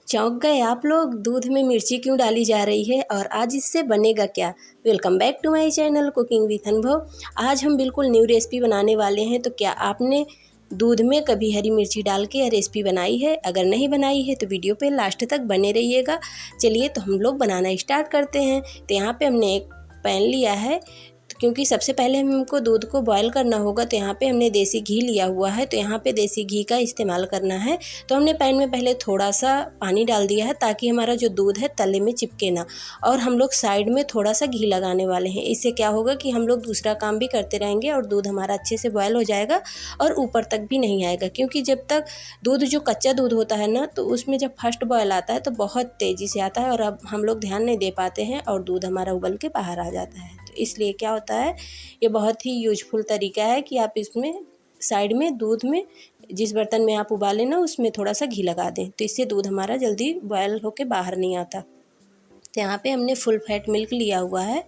चौंक गए आप लोग, दूध में मिर्ची क्यों डाली जा रही है और आज इससे बनेगा क्या। Welcome back to my channel cooking with Anubhav. आज हम बिल्कुल न्यू रेसिपी बनाने वाले हैं। तो क्या आपने दूध में कभी हरी मिर्ची डाल के रेसिपी बनाई है? अगर नहीं बनाई है तो वीडियो पे लास्ट तक बने रहिएगा। चलिए तो हम लोग बनाना स्टार्ट करते हैं। तो यहाँ पे हमने एक पैन लिया है, क्योंकि सबसे पहले हमको दूध को बॉयल करना होगा। तो यहाँ पे हमने देसी घी लिया हुआ है, तो यहाँ पे देसी घी का इस्तेमाल करना है। तो हमने पैन में पहले थोड़ा सा पानी डाल दिया है ताकि हमारा जो दूध है तले में चिपके ना। और हम लोग साइड में थोड़ा सा घी लगाने वाले हैं। इससे क्या होगा कि हम लोग दूसरा काम भी करते रहेंगे और दूध हमारा अच्छे से बॉयल हो जाएगा और ऊपर तक भी नहीं आएगा। क्योंकि जब तक दूध जो कच्चा दूध होता है ना, तो उसमें जब फर्स्ट बॉयल आता है तो बहुत तेज़ी से आता है और अब हम लोग ध्यान नहीं दे पाते हैं और दूध हमारा उबल के बाहर आ जाता है। तो इसलिए क्या होता है, ये बहुत ही यूजफुल तरीका है कि आप इसमें साइड में दूध में जिस बर्तन में आप उबालें ना, उसमें थोड़ा सा घी लगा दें। तो इससे दूध हमारा जल्दी बॉयल होके बाहर नहीं आता। तो यहाँ पे हमने फुल फैट मिल्क लिया हुआ है।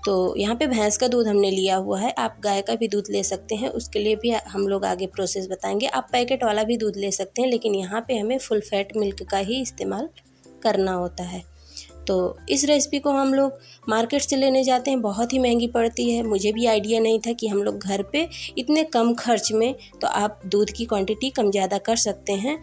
तो यहाँ पे भैंस का दूध हमने लिया हुआ है। आप गाय का भी दूध ले सकते हैं, उसके लिए भी हम लोग आगे प्रोसेस बताएंगे। आप पैकेट वाला भी दूध ले सकते हैं, लेकिन यहाँ पे हमें फुल फैट मिल्क का ही इस्तेमाल करना होता है। तो इस रेसिपी को हम लोग मार्केट से लेने जाते हैं, बहुत ही महंगी पड़ती है। मुझे भी आइडिया नहीं था कि हम लोग घर पे इतने कम खर्च में तो आप दूध की क्वांटिटी कम ज़्यादा कर सकते हैं।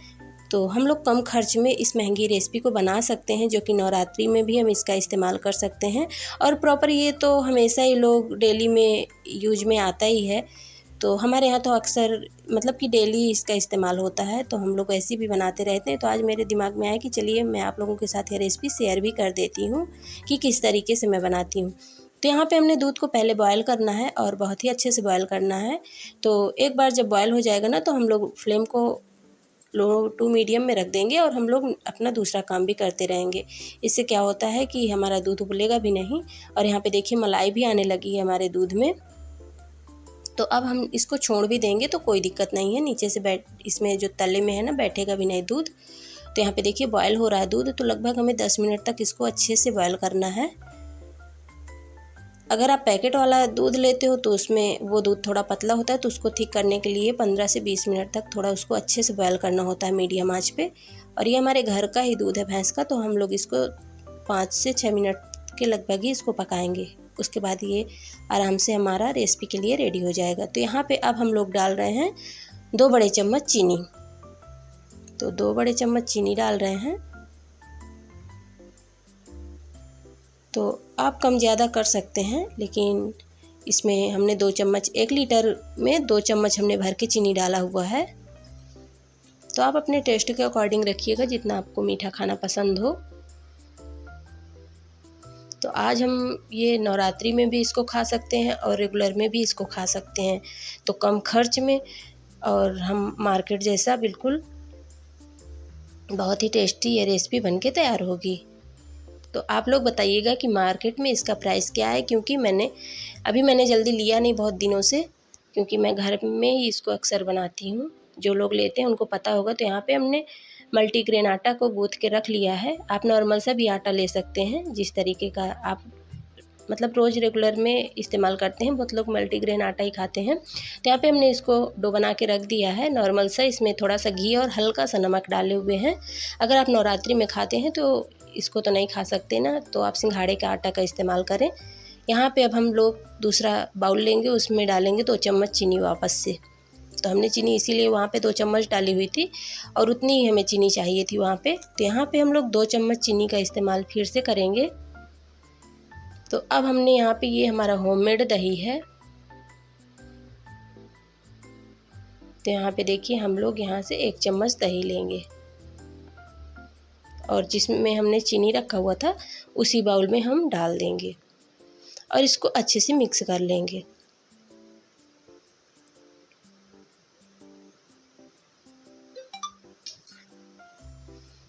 तो हम लोग कम खर्च में इस महंगी रेसिपी को बना सकते हैं, जो कि नवरात्रि में भी हम इसका इस्तेमाल कर सकते हैं। और प्रॉपर ये तो हमेशा ही लोग डेली में यूज में आता ही है। तो हमारे यहाँ तो अक्सर मतलब कि डेली इसका इस्तेमाल होता है, तो हम लोग ऐसे भी बनाते रहते हैं। तो आज मेरे दिमाग में आया कि चलिए मैं आप लोगों के साथ ये रेसिपी शेयर भी कर देती हूँ कि किस तरीके से मैं बनाती हूँ। तो यहाँ पे हमने दूध को पहले बॉयल करना है और बहुत ही अच्छे से बॉयल करना है। तो एक बार जब बॉयल हो जाएगा ना, तो हम लोग फ्लेम को लो टू मीडियम में रख देंगे और हम लोग अपना दूसरा काम भी करते रहेंगे। इससे क्या होता है कि हमारा दूध उबलेगा भी नहीं। और यहाँ पे देखिए मलाई भी आने लगी है हमारे दूध में। तो अब हम इसको छोड़ भी देंगे तो कोई दिक्कत नहीं है, नीचे से इसमें जो तले में है ना, बैठेगा भी नहीं दूध। तो यहाँ पे देखिए बॉयल हो रहा है दूध। तो लगभग हमें 10 मिनट तक इसको अच्छे से बॉयल करना है। अगर आप पैकेट वाला दूध लेते हो तो उसमें वो दूध थोड़ा पतला होता है, तो उसको ठीक करने के लिए 15 से 20 मिनट तक थोड़ा उसको अच्छे से बॉयल करना होता है मीडियम आंच पे। और ये हमारे घर का ही दूध है, भैंस का, तो हम लोग इसको 5 से 6 मिनट के लगभग ही इसको पकाएंगे। उसके बाद ये आराम से हमारा रेसिपी के लिए रेडी हो जाएगा। तो यहाँ पे अब हम लोग डाल रहे हैं 2 बड़े चम्मच चीनी। तो 2 बड़े चम्मच चीनी डाल रहे हैं। तो आप कम ज़्यादा कर सकते हैं, लेकिन इसमें हमने 2 चम्मच, 1 लीटर में 2 चम्मच हमने भर के चीनी डाला हुआ है। तो आप अपने टेस्ट के अकॉर्डिंग रखिएगा, जितना आपको मीठा खाना पसंद हो। तो आज हम ये नवरात्रि में भी इसको खा सकते हैं और रेगुलर में भी इसको खा सकते हैं। तो कम खर्च में और हम मार्केट जैसा बिल्कुल बहुत ही टेस्टी ये रेसिपी बनके तैयार होगी। तो आप लोग बताइएगा कि मार्केट में इसका प्राइस क्या है, क्योंकि मैंने जल्दी लिया नहीं बहुत दिनों से, क्योंकि मैं घर में ही इसको अक्सर बनाती हूँ। जो लोग लेते हैं उनको पता होगा। तो यहाँ पे हमने मल्टीग्रेन आटा को गूँथ के रख लिया है। आप नॉर्मल सा भी आटा ले सकते हैं, जिस तरीके का आप मतलब रोज़ रेगुलर में इस्तेमाल करते हैं। बहुत लोग मल्टीग्रेन आटा ही खाते हैं। तो यहाँ पे हमने इसको डो बना के रख दिया है नॉर्मल सा। इसमें थोड़ा सा घी और हल्का सा नमक डाले हुए हैं। अगर आप नवरात्रि में खाते हैं तो इसको तो नहीं खा सकते ना, तो आप सिंघाड़े का आटा का इस्तेमाल करें। यहाँ पे अब हम लोग दूसरा बाउल लेंगे, उसमें डालेंगे 2 चम्मच चीनी वापस से। तो हमने चीनी इसीलिए वहाँ पे 2 चम्मच डाली हुई थी और उतनी ही हमें चीनी चाहिए थी वहाँ पे। तो यहाँ पे हम लोग 2 चम्मच चीनी का इस्तेमाल फिर से करेंगे। तो अब हमने यहाँ पे ये हमारा होममेड दही है। तो यहाँ पे देखिए हम लोग यहाँ से 1 चम्मच दही लेंगे और जिसमें हमने चीनी रखा हुआ था उसी बाउल में हम डाल देंगे और इसको अच्छे से मिक्स कर लेंगे।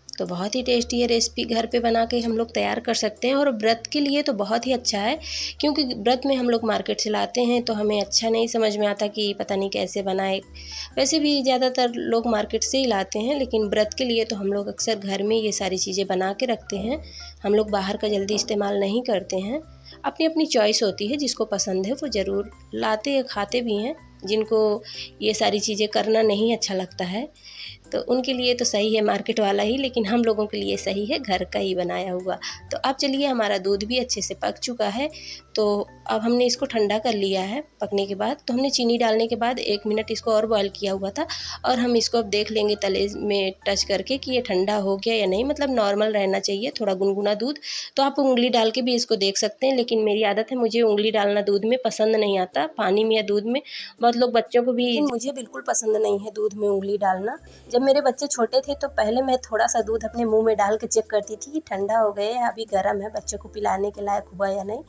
तो बहुत ही टेस्टी ये रेसिपी घर पे बना के हम लोग तैयार कर सकते हैं और व्रत के लिए तो बहुत ही अच्छा है, क्योंकि व्रत में हम लोग मार्केट से लाते हैं तो हमें अच्छा नहीं समझ में आता कि पता नहीं कैसे बनाए। वैसे भी ज़्यादातर लोग मार्केट से ही लाते हैं, लेकिन व्रत के लिए तो हम लोग अक्सर घर में ये सारी चीज़ें बना के रखते हैं। हम लोग बाहर का जल्दी इस्तेमाल नहीं करते हैं। अपनी अपनी चॉइस होती है, जिसको पसंद है वो ज़रूर लाते या खाते भी हैं। जिनको ये सारी चीज़ें करना नहीं अच्छा लगता है तो उनके लिए तो सही है मार्केट वाला ही, लेकिन हम लोगों के लिए सही है घर का ही बनाया हुआ। तो अब चलिए हमारा दूध भी अच्छे से पक चुका है, तो अब हमने इसको ठंडा कर लिया है। पकने के बाद तो हमने चीनी डालने के बाद 1 मिनट इसको और बॉयल किया हुआ था, और हम इसको अब देख लेंगे तले में टच करके कि ये ठंडा हो गया या नहीं, मतलब नॉर्मल रहना चाहिए, थोड़ा गुनगुना दूध। तो आप उंगली डाल के भी इसको देख सकते हैं, लेकिन मेरी आदत है, मुझे उंगली डालना दूध में पसंद नहीं आता, पानी में या दूध में। बहुत लोग बच्चों को भी, लेकिन मुझे बिल्कुल पसंद नहीं है दूध में उंगली डालना। जब मेरे बच्चे छोटे थे तो पहले मैं थोड़ा सा दूध अपने मुंह में डाल के चेक करती थी कि ठंडा हो गया या अभी गर्म है, बच्चों को पिलाने के लायक हुआ या नहीं,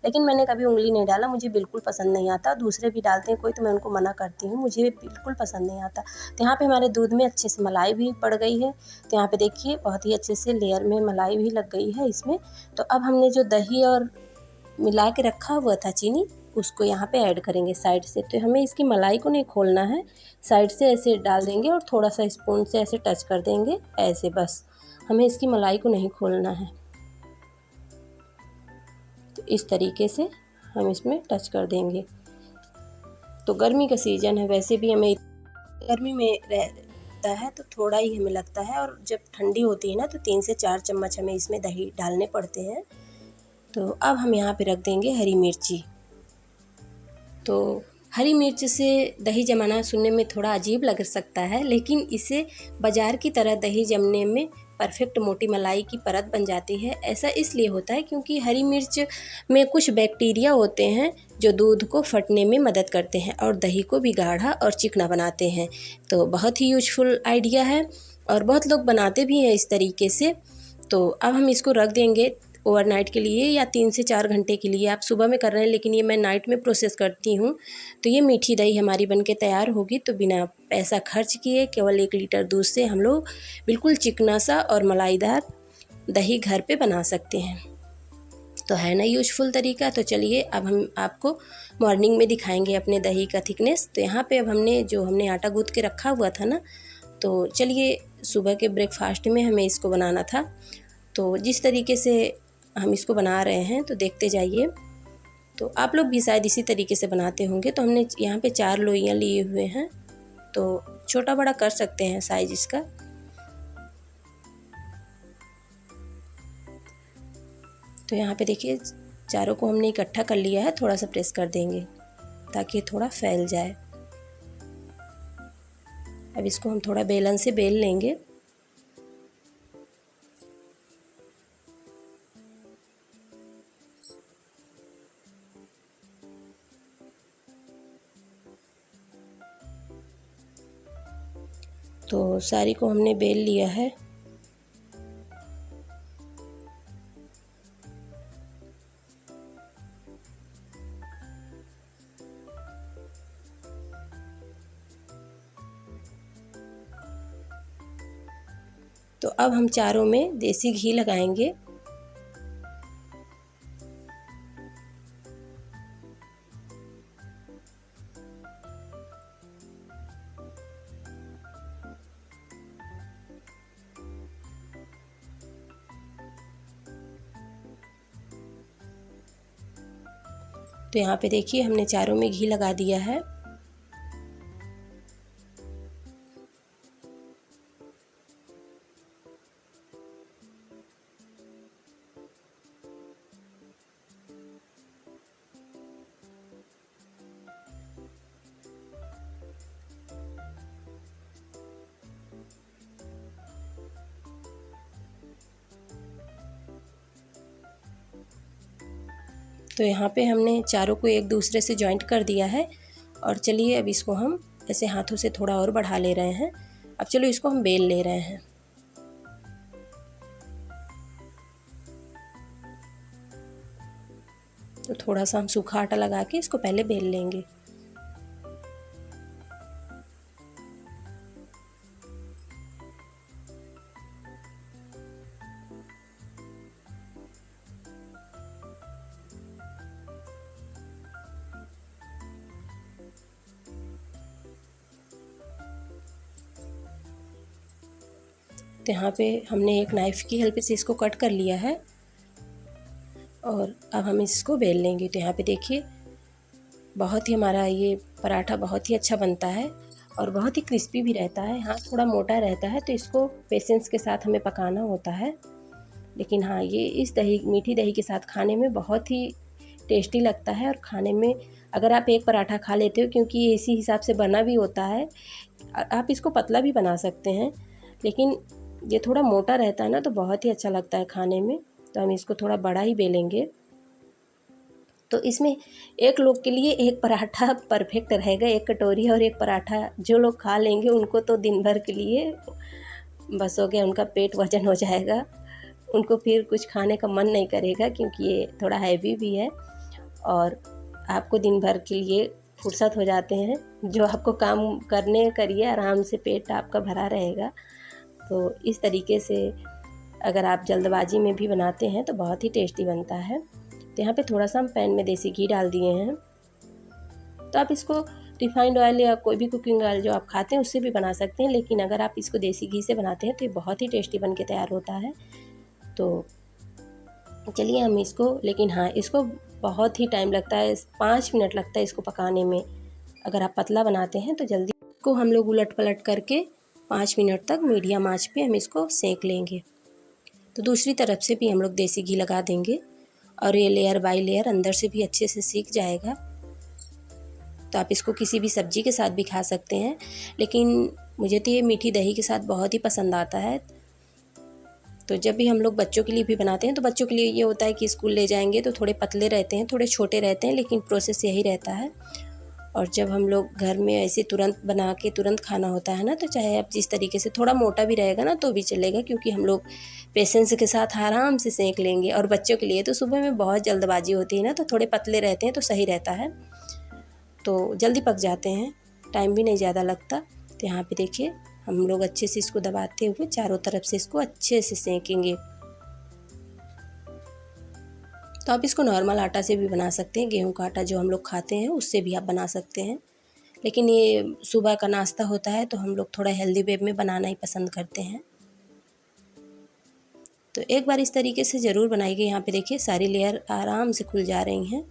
लेकिन मैंने कभी उंगली नहीं डाला, मुझे बिल्कुल पसंद नहीं आता। दूसरे भी डालते हैं कोई तो मैं उनको मना करती हूँ, मुझे बिल्कुल पसंद नहीं आता। तो यहाँ पे हमारे दूध में अच्छे से मलाई भी पड़ गई है। तो यहाँ पे देखिए बहुत ही अच्छे से लेयर में मलाई भी लग गई है इसमें। तो अब हमने जो दही और मिला के रखा हुआ था चीनी, उसको यहाँ पे ऐड करेंगे साइड से। तो हमें इसकी मलाई को नहीं खोलना है, साइड से ऐसे डाल देंगे और थोड़ा सा स्पून से ऐसे टच कर देंगे, ऐसे बस। हमें इसकी मलाई को नहीं खोलना है। तो इस तरीके से हम इसमें टच कर देंगे। तो गर्मी का सीज़न है, वैसे भी हमें गर्मी में रहता है तो थोड़ा ही हमें लगता है, और जब ठंडी होती है ना तो 3 से 4 चम्मच हमें इसमें दही डालने पड़ते हैं। तो अब हम यहाँ पे रख देंगे हरी मिर्ची। तो हरी मिर्च से दही जमाना सुनने में थोड़ा अजीब लग सकता है, लेकिन इसे बाज़ार की तरह दही जमने में परफेक्ट मोटी मलाई की परत बन जाती है। ऐसा इसलिए होता है क्योंकि हरी मिर्च में कुछ बैक्टीरिया होते हैं जो दूध को फटने में मदद करते हैं और दही को भी गाढ़ा और चिकना बनाते हैं। तो बहुत ही यूजफुल आइडिया है और बहुत लोग बनाते भी हैं इस तरीके से। तो अब हम इसको रख देंगे ओवरनाइट के लिए या 3 से 4 घंटे के लिए। आप सुबह में कर रहे हैं, लेकिन ये मैं नाइट में प्रोसेस करती हूँ। तो ये मीठी दही हमारी बनके तैयार होगी। तो बिना पैसा खर्च किए केवल 1 लीटर दूध से हम लोग बिल्कुल चिकना सा और मलाईदार दही घर पे बना सकते हैं। तो है ना यूजफुल तरीका। तो चलिए अब हम आपको मॉर्निंग में दिखाएंगे अपने दही का थिकनेस। तो यहाँ पे अब हमने आटा गूँथ के रखा हुआ था ना, तो चलिए सुबह के ब्रेकफास्ट में हमें इसको बनाना था। तो जिस तरीके से हम इसको बना रहे हैं तो देखते जाइए। तो आप लोग भी शायद इसी तरीके से बनाते होंगे। तो हमने यहाँ पे 4 लोइयाँ लिए हुए हैं, तो छोटा बड़ा कर सकते हैं साइज इसका। तो यहाँ पे देखिए चारों को हमने इकट्ठा कर लिया है, थोड़ा सा प्रेस कर देंगे ताकि थोड़ा फैल जाए। अब इसको हम थोड़ा बेलन से बेल लेंगे। तो सारी को हमने बेल लिया है। तो अब हम चारों में देसी घी लगाएंगे। तो यहाँ पे देखिए हमने चारों में घी लगा दिया है। तो यहाँ पे हमने चारों को एक दूसरे से जॉइंट कर दिया है। और चलिए अब इसको हम ऐसे हाथों से थोड़ा और बढ़ा ले रहे हैं। अब चलो इसको हम बेल ले रहे हैं। तो थोड़ा सा हम सूखा आटा लगा के इसको पहले बेल लेंगे। तो यहाँ पे हमने एक नाइफ़ की हेल्प से इसको कट कर लिया है और अब हम इसको बेल लेंगे। तो यहाँ पे देखिए बहुत ही हमारा ये पराठा बहुत ही अच्छा बनता है। और बहुत ही क्रिस्पी भी रहता है। हाँ, थोड़ा मोटा रहता है तो इसको पेशेंस के साथ हमें पकाना होता है। लेकिन हाँ, ये इस दही, मीठी दही के साथ खाने में बहुत ही टेस्टी लगता है। और खाने में अगर आप एक पराठा खा लेते हो, क्योंकि ये इसी हिसाब से बना भी होता है, आप इसको पतला भी बना सकते हैं, लेकिन ये थोड़ा मोटा रहता है ना तो बहुत ही अच्छा लगता है खाने में। तो हम इसको थोड़ा बड़ा ही बेलेंगे। तो इसमें एक लोग के लिए एक पराठा परफेक्ट रहेगा, एक कटोरी और एक पराठा जो लोग खा लेंगे उनको तो दिन भर के लिए बस हो गया, उनका पेट वजन हो जाएगा, उनको फिर कुछ खाने का मन नहीं करेगा, क्योंकि ये थोड़ा हैवी भी है और आपको दिन भर के लिए फुर्सत हो जाते हैं। जो आपको काम करने करिए, आराम से पेट आपका भरा रहेगा। तो इस तरीके से अगर आप जल्दबाजी में भी बनाते हैं तो बहुत ही टेस्टी बनता है। तो यहाँ पे थोड़ा सा हम पैन में देसी घी डाल दिए हैं। तो आप इसको रिफाइंड ऑयल या कोई भी कुकिंग ऑयल जो आप खाते हैं उससे भी बना सकते हैं, लेकिन अगर आप इसको देसी घी से बनाते हैं तो ये बहुत ही टेस्टी बन के तैयार होता है। तो चलिए हम इसको, लेकिन हाँ, इसको बहुत ही टाइम लगता है, 5 मिनट लगता है इसको पकाने में। अगर आप पतला बनाते हैं तो जल्दी को हम लोग उलट पलट करके 5 मिनट तक मीडियम आंच पे हम इसको सेंक लेंगे। तो दूसरी तरफ से भी हम लोग देसी घी लगा देंगे और ये लेयर बाय लेयर अंदर से भी अच्छे से सीख जाएगा। तो आप इसको किसी भी सब्जी के साथ भी खा सकते हैं, लेकिन मुझे तो ये मीठी दही के साथ बहुत ही पसंद आता है। तो जब भी हम लोग बच्चों के लिए भी बनाते हैं तो बच्चों के लिए ये होता है कि स्कूल ले जाएंगे तो थोड़े पतले रहते हैं, थोड़े छोटे रहते हैं, लेकिन प्रोसेस यही रहता है। और जब हम लोग घर में ऐसे तुरंत बना के तुरंत खाना होता है ना, तो चाहे आप जिस तरीके से, थोड़ा मोटा भी रहेगा ना तो भी चलेगा, क्योंकि हम लोग पेशेंस के साथ आराम से सेंक लेंगे। और बच्चों के लिए तो सुबह में बहुत जल्दबाजी होती है ना, तो थोड़े पतले रहते हैं तो सही रहता है, तो जल्दी पक जाते हैं, टाइम भी नहीं ज़्यादा लगता। तो यहाँ पे देखिए हम लोग अच्छे से इसको दबाते हुए चारों तरफ से इसको अच्छे से सेंकेंगे। तो आप इसको नॉर्मल आटा से भी बना सकते हैं, गेहूं का आटा जो हम लोग खाते हैं उससे भी आप बना सकते हैं, लेकिन ये सुबह का नाश्ता होता है तो हम लोग थोड़ा हेल्दी वे में बनाना ही पसंद करते हैं। तो एक बार इस तरीके से ज़रूर बनाइए। यहाँ पे देखिए सारी लेयर आराम से खुल जा रही हैं।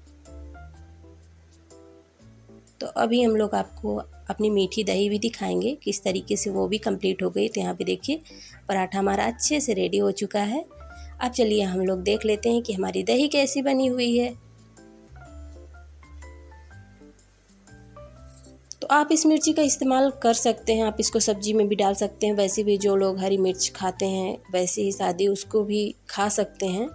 तो अभी हम लोग आपको अपनी मीठी दही भी दिखाएंगे किस तरीके से वो भी कंप्लीट हो गई। तो यहाँ पे देखिए पराठा हमारा अच्छे से रेडी हो चुका है। अब चलिए हम लोग देख लेते हैं कि हमारी दही कैसी बनी हुई है। तो आप इस मिर्ची का इस्तेमाल कर सकते हैं, आप इसको सब्जी में भी डाल सकते हैं, वैसे भी जो लोग हरी मिर्च खाते हैं वैसे ही सादी उसको भी खा सकते हैं,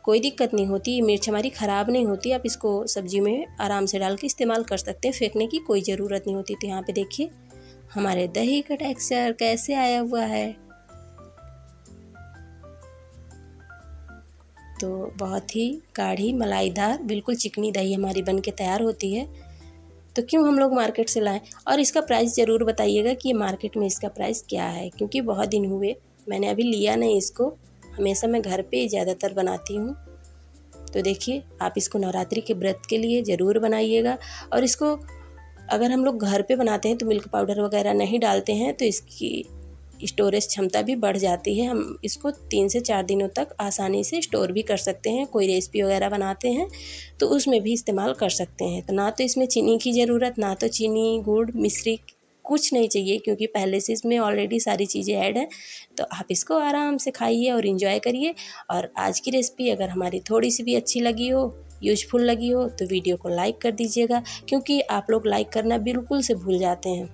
कोई दिक्कत नहीं होती। ये मिर्च हमारी ख़राब नहीं होती, आप इसको सब्जी में आराम से डाल के इस्तेमाल कर सकते हैं, फेंकने की कोई ज़रूरत नहीं होती। तो यहाँ पे देखिए हमारे दही का टेक्सचर कैसे आया हुआ है। तो बहुत ही गाढ़ी मलाईदार बिल्कुल चिकनी दही हमारी बन के तैयार होती है। तो क्यों हम लोग मार्केट से लाएं। और इसका प्राइस ज़रूर बताइएगा कि ये मार्केट में इसका प्राइस क्या है, क्योंकि बहुत दिन हुए मैंने अभी लिया नहीं इसको, हमेशा मैं घर पे ज़्यादातर बनाती हूँ। तो देखिए आप इसको नवरात्रि के व्रत के लिए ज़रूर बनाइएगा। और इसको अगर हम लोग घर पे बनाते हैं तो मिल्क पाउडर वगैरह नहीं डालते हैं तो इसकी स्टोरेज क्षमता भी बढ़ जाती है। हम इसको 3 से 4 दिनों तक आसानी से स्टोर भी कर सकते हैं। कोई रेसिपी वगैरह बनाते हैं तो उसमें भी इस्तेमाल कर सकते हैं। तो ना तो इसमें चीनी की ज़रूरत, ना तो चीनी, गुड़, मिश्री कुछ नहीं चाहिए, क्योंकि पहले से इसमें ऑलरेडी सारी चीज़ें ऐड हैं। तो आप इसको आराम से खाइए और इन्जॉय करिए। और आज की रेसिपी अगर हमारी थोड़ी सी भी अच्छी लगी हो, यूजफुल लगी हो, तो वीडियो को लाइक कर दीजिएगा, क्योंकि आप लोग लाइक करना बिल्कुल से भूल जाते हैं।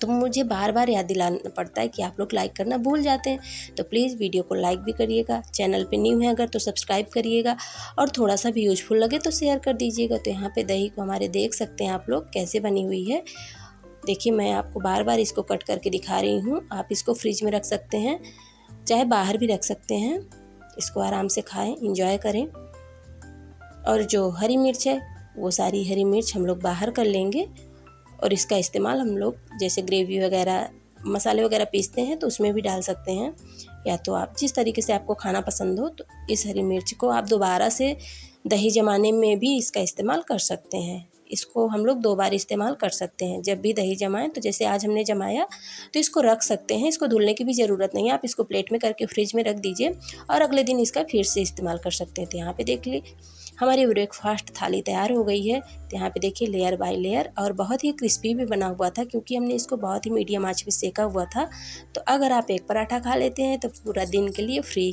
तो मुझे बार बार याद दिलाना पड़ता है कि आप लोग लाइक करना भूल जाते हैं। तो प्लीज़ वीडियो को लाइक भी करिएगा, चैनल पे न्यू है अगर तो सब्सक्राइब करिएगा, और थोड़ा सा भी यूजफुल लगे तो शेयर कर दीजिएगा। तो यहाँ पे दही को हमारे देख सकते हैं आप लोग कैसे बनी हुई है। देखिए मैं आपको बार बार इसको कट करके दिखा रही हूँ। आप इसको फ्रिज में रख सकते हैं, चाहे बाहर भी रख सकते हैं। इसको आराम से खाएँ, इंजॉय करें। और जो हरी मिर्च है वो सारी हरी मिर्च हम लोग बाहर कर लेंगे, और इसका इस्तेमाल हम लोग जैसे ग्रेवी वगैरह, मसाले वगैरह पीसते हैं तो उसमें भी डाल सकते हैं, या तो आप जिस तरीके से आपको खाना पसंद हो। तो इस हरी मिर्च को आप दोबारा से दही जमाने में भी इसका इस्तेमाल कर सकते हैं। इसको हम लोग 2 बार इस्तेमाल कर सकते हैं। जब भी दही जमाएं तो जैसे आज हमने जमाया तो इसको रख सकते हैं, इसको धुलने की भी ज़रूरत नहीं है। आप इसको प्लेट में करके फ्रिज में रख दीजिए और अगले दिन इसका फिर से इस्तेमाल कर सकते हैं। तो यहाँ पे देख ली हमारी ब्रेकफास्ट थाली तैयार हो गई है। तो यहाँ पे देखिए लेयर बाय लेयर, और बहुत ही क्रिस्पी भी बना हुआ था क्योंकि हमने इसको बहुत ही मीडियम आंच पे सेका हुआ था। तो अगर आप एक पराठा खा लेते हैं तो पूरा दिन के लिए फ्री।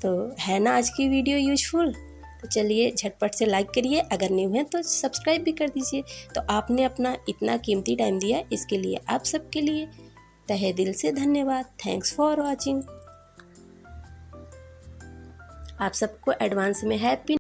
तो है ना आज की वीडियो यूजफुल? तो चलिए झटपट से लाइक करिए, अगर न्यू है तो सब्सक्राइब भी कर दीजिए। तो आपने अपना इतना कीमती टाइम दिया, इसके लिए आप सबके लिए तहे दिल से धन्यवाद। Thanks for watching. आप सबको एडवांस में हैप्पी